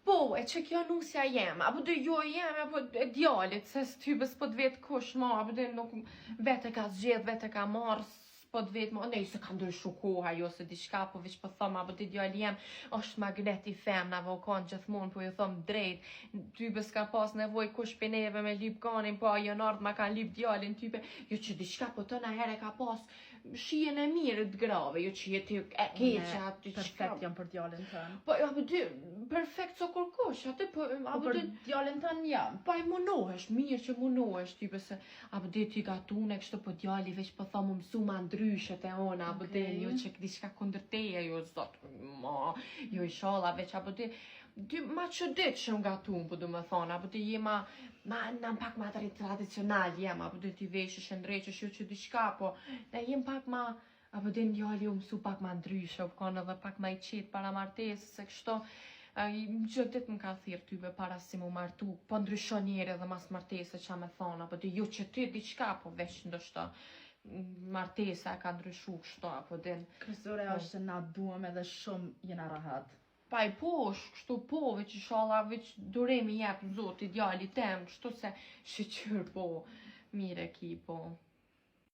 Po, e që kjo nusja jem, apo dhe jo jem, apo e djallit, se s'typës po t'vet kush ma, apo dhe nuk vete ka zgjedh, vete ka marrë, po t'vet ma, nej, se ka ndryshu koha, jo se diçka, po veç po thom, apo dhe djalli jem, është magnet i femnave, o kanë gjithmonë, po ju thom drejt, typës ka pas nevoj kush për neve me lip kanin, po ajo nardë ma ka lip djallin, type, jo që diçka, po të na here ka pas shijen e mirë të grave, jo që jeti e keqe, aty Perfekt jam për djallin tën. po, apo dy, perfekt so kërkosh, aty, po, Po apo për dy, djallin tën jam. pa i munohesh, mirë që munohesh, type se, apo dy ty gatune, kështu po djali veç po thomë mësu ma ndryshet e ona, apo dy, jo që diçka kundër teje, jo zot, ma, jo i shalla veç, apo dy ma çudit që nga tun, po du me thonë, apo dy jema, na pak ma tradicional jem, apo dy ti veshësh e ndreqësh, jo që diçka, po, na jem pak ma, apo dy ndjali u mësu pak ma ndryshe, u kanë edhe pak ma i qetë para martesës, se kështu, gjë dit më ka thirë tyve para si mu martu, po ndryshon njeri dhe mas martese qa me thonë, apo dy jo që ty diçka, po veç ndoshta martesa ka ndryshu kështu, apo din. Kryesore është se na duam edhe shumë jena rahat. Pa i po, kështu po, veç inshallah, veç duremi jep zoti djali tem, kështu se shqyqyr po, mire ki po.